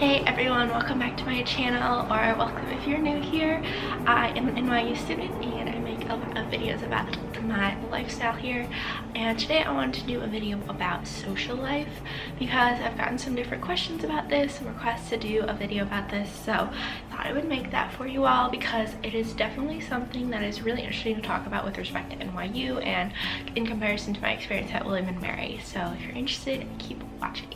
Hey everyone, welcome back to my channel, or welcome if you're new here. I am an NYU student and I make a lot of videos about my lifestyle here, and today I wanted to do a video about social life because I've gotten some different questions about this, some requests to do a video about this, so I thought I would make that for you all because it is definitely something that is really interesting to talk about with respect to NYU and in comparison to my experience at William and Mary. So if you're interested, keep watching.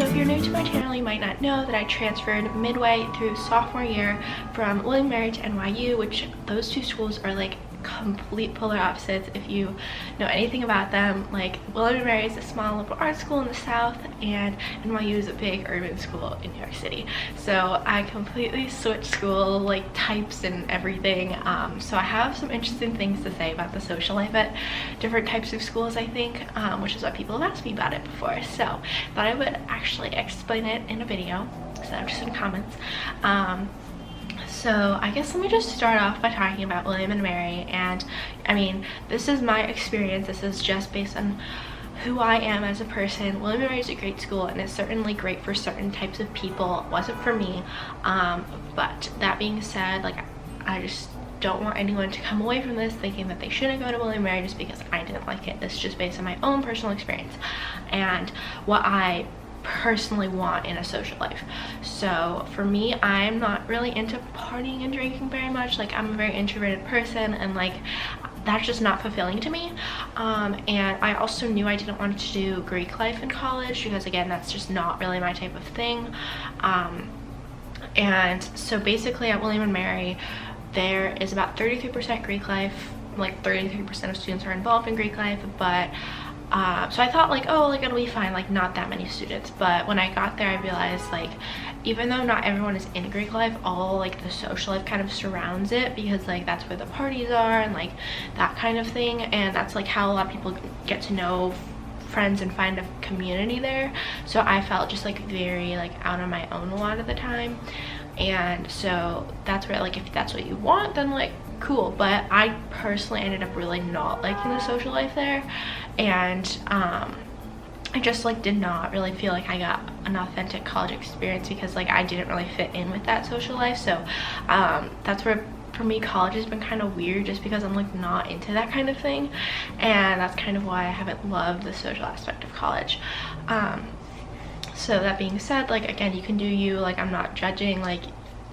If you're new to my channel, you might not know that I transferred midway through sophomore year from William and Mary to NYU, which those two schools are like complete polar opposites. If you know anything about them, like William and Mary is a small liberal arts school in the south and NYU is a big urban school in New York City. So I completely switched school like types and everything. So I have some interesting things to say about the social life at different types of schools, I think, which is what people have asked me about it before. So I thought I would actually explain it in a video instead of just in comments. So I guess let me just start off by talking about William and Mary. And I mean, this is my experience. This is just based on who I am as a person. William and Mary is a great school and it's certainly great for certain types of people. It wasn't for me. But that being said, like, I just don't want anyone to come away from this thinking that they shouldn't go to William and Mary just because I didn't like it. It's just based on my own personal experience and what I personally want in a social life. So for me, I'm not really into partying and drinking very much. Like, I'm a very introverted person and like that's just not fulfilling to me. And I also knew I didn't want to do Greek life in college because again, that's just not really my type of thing. And so basically at William and Mary there is about 33% Greek life, like 33% of students are involved in Greek life, but so I thought like, oh, like it'll be fine, like not that many students. But when I got there, I realized like even though not everyone is in Greek life, all like the social life kind of surrounds it because like that's where the parties are and like that kind of thing, and that's like how a lot of people get to know friends and find a community there. So I felt just like very like out on my own a lot of the time, and so that's where like if that's what you want, then like cool. But I personally ended up really not liking the social life there, and I just like did not really feel like I got an authentic college experience because like I didn't really fit in with that social life. So that's where for me college has been kind of weird just because I'm like not into that kind of thing, and that's kind of why I haven't loved the social aspect of college. So that being said, like again, you can do you, like I'm not judging, like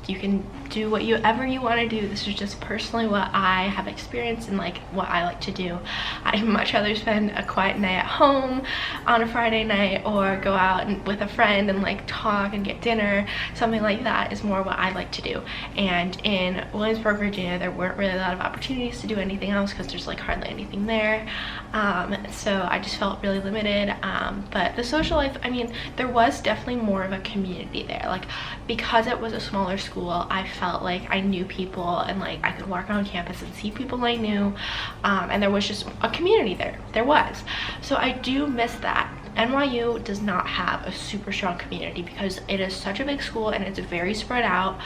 you can do whatever you want to do. This is just personally what I have experienced and like what I like to do. I'd much rather spend a quiet night at home on a Friday night or go out and, with a friend and like talk and get dinner. Something like that is more what I like to do. And in Williamsburg, Virginia, there weren't really a lot of opportunities to do anything else because there's like hardly anything there. So I just felt really limited. But the social life, I mean, there was definitely more of a community there. Like because it was a smaller school, I felt like I knew people and like I could walk around campus and see people I knew, and there was just a community there was. So I do miss that. NYU does not have a super strong community because it is such a big school and it's very spread out,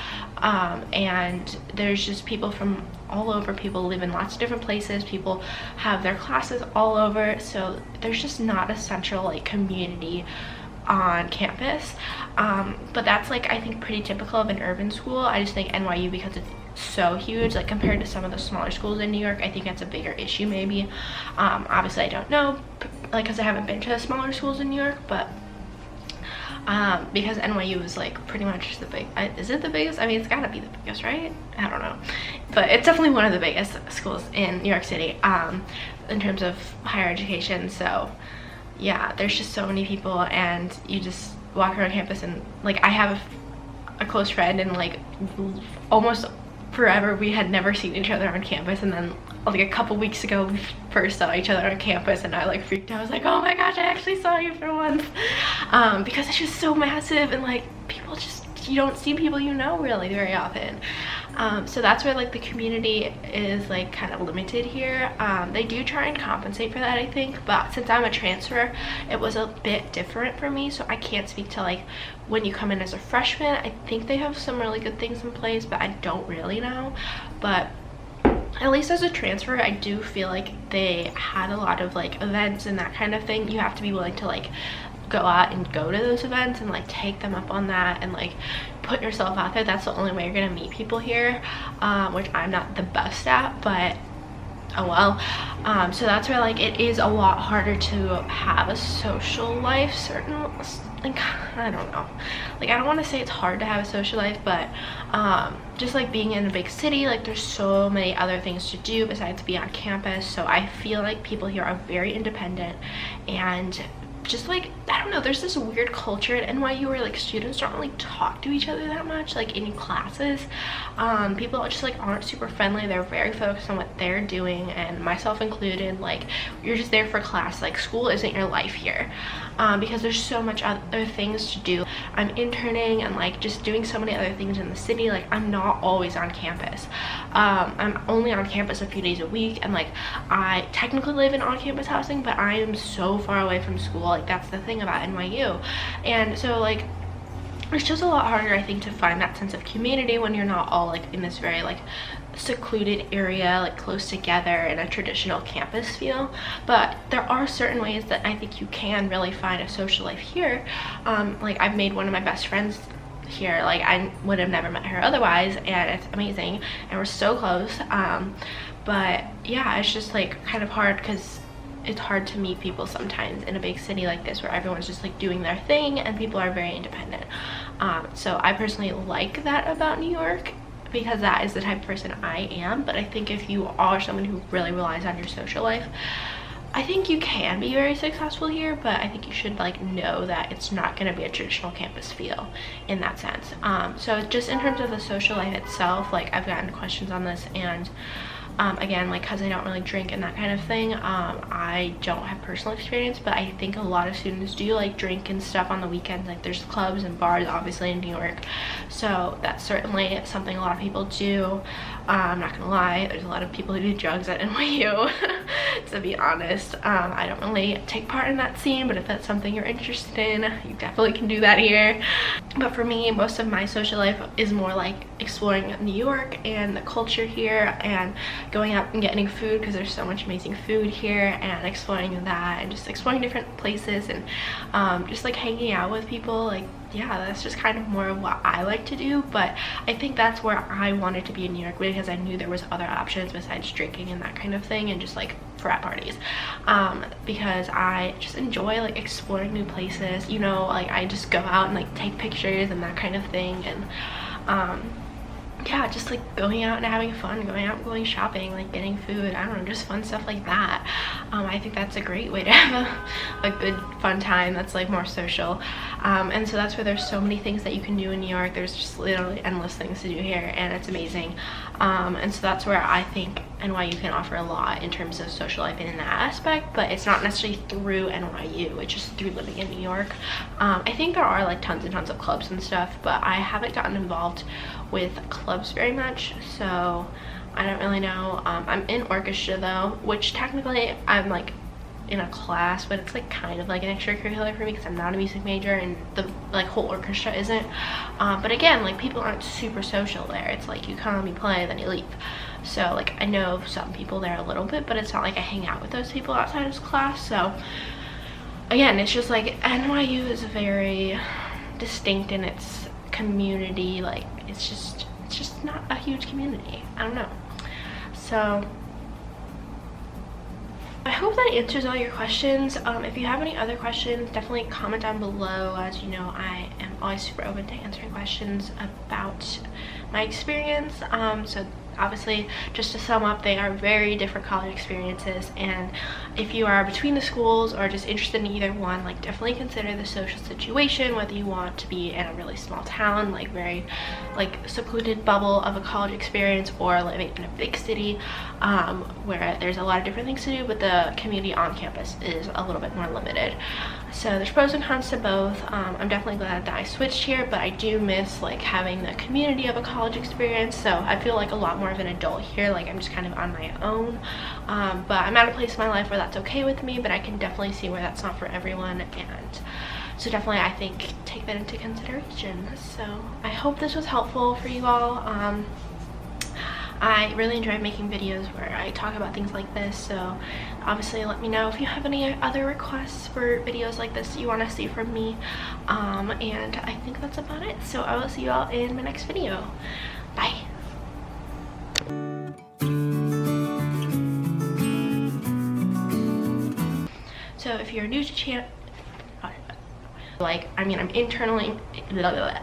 and there's just people from all over. People live in lots of different places, people have their classes all over, so there's just not a central like community on campus. But that's like I think pretty typical of an urban school. I just think NYU, because it's so huge, like compared to some of the smaller schools in New York, I think that's a bigger issue maybe. Obviously I don't know, like because I haven't been to the smaller schools in New York, but because NYU is like pretty much the big, is it the biggest? I mean, it's gotta be the biggest, right? I don't know, but it's definitely one of the biggest schools in New York City in terms of higher education. So yeah, there's just so many people and you just walk around campus and like I have a close friend and like almost forever we had never seen each other on campus, and then like a couple weeks ago we first saw each other on campus and I like freaked out. I was like, oh my gosh, I actually saw you for once, because it's just so massive and like people just, you don't see people you know really very often. So that's where like the community is like kind of limited here. They do try and compensate for that, I think, but since I'm a transfer, it was a bit different for me, so I can't speak to like when you come in as a freshman. I think they have some really good things in place, but I don't really know. But at least as a transfer, I do feel like they had a lot of like events and that kind of thing. You have to be willing to like go out and go to those events and like take them up on that and like put yourself out there. That's the only way you're gonna meet people here, which I'm not the best at, but oh well. So that's where like it is a lot harder to have a social life. Certain, like, I don't know, like I don't want to say it's hard to have a social life, but just like being in a big city, like there's so many other things to do besides be on campus. So I feel like people here are very independent, and just like, I don't know, there's this weird culture at NYU where like students don't really talk to each other that much, like in classes. People just like aren't super friendly. They're very focused on what they're doing, and myself included. Like, you're just there for class. Like, school isn't your life here, because there's so much other things to do. I'm interning and like just doing so many other things in the city. Like, I'm not always on campus. I'm only on campus a few days a week, and like I technically live in on-campus housing, but I am so far away from school. Like, that's the thing about NYU. And so like it's just a lot harder, I think, to find that sense of community when you're not all like in this very like secluded area, like close together in a traditional campus feel. But there are certain ways that I think you can really find a social life here. Like, I've made one of my best friends here. Like, I would have never met her otherwise, and it's amazing, and we're so close. But yeah, it's just like kind of hard because it's hard to meet people sometimes in a big city like this where everyone's just like doing their thing and people are very independent. So I personally like that about New York, because that is the type of person I am. But I think if you are someone who really relies on your social life, I think you can be very successful here, but I think you should like know that it's not going to be a traditional campus feel in that sense. So just in terms of the social life itself, like I've gotten questions on this, and again, like, because I don't really drink and that kind of thing, I don't have personal experience, but I think a lot of students do like drink and stuff on the weekends. Like, there's clubs and bars obviously in New York, so that's certainly something a lot of people do. I'm not gonna lie, there's a lot of people who do drugs at NYU to be honest. I don't really take part in that scene, but if that's something you're interested in, you definitely can do that here. But for me, most of my social life is more like exploring New York and the culture here, and going out and getting food, because there's so much amazing food here, and exploring that, and just exploring different places, and just like hanging out with people. Like, yeah, that's just kind of more of what I like to do. But I think that's where I wanted to be in New York, because I knew there was other options besides drinking and that kind of thing, and just like frat parties, because I just enjoy like exploring new places, you know. Like, I just go out and like take pictures and that kind of thing, and yeah, just like going out and having fun, going out and going shopping, like getting food, I don't know, just fun stuff like that. I think that's a great way to have a good fun time that's like more social. And so that's where there's so many things that you can do in New York. There's just literally endless things to do here, and it's amazing. And so that's where I think NYU can offer a lot in terms of social life in that aspect, but it's not necessarily through NYU, it's just through living in New York. I think there are like tons and tons of clubs and stuff, but I haven't gotten involved with clubs very much, so I don't really know. I'm in orchestra though, which technically I'm like in a class, but it's like kind of like an extracurricular for me because I'm not a music major, and the like whole orchestra isn't. But again, like, people aren't super social there. It's like you come and you play, then you leave. So like, I know some people there a little bit, but it's not like I hang out with those people outside of class. So again, it's just like NYU is very distinct in its community. Like, it's just not a huge community. I don't know. So I hope that answers all your questions. If you have any other questions, definitely comment down below. As you know, I am always super open to answering questions about my experience. So obviously, just to sum up, they are very different college experiences, and if you are between the schools or just interested in either one, like, definitely consider the social situation, whether you want to be in a really small town, like very like secluded bubble of a college experience, or living in a big city where there's a lot of different things to do, but the community on campus is a little bit more limited. So there's pros and cons to both. I'm definitely glad that I switched here, but I do miss like having the community of a college experience. So I feel like a lot more of an adult here. Like, I'm just kind of on my own, but I'm at a place in my life where that's okay with me, but I can definitely see where that's not for everyone. And so definitely, I think, take that into consideration. So I hope this was helpful for you all. I really enjoy making videos where I talk about things like this, so obviously let me know if you have any other requests for videos like this you want to see from me. And I think that's about it, so I will see you all in my next video. Bye. So if you're new to channel, like, I mean, I'm internally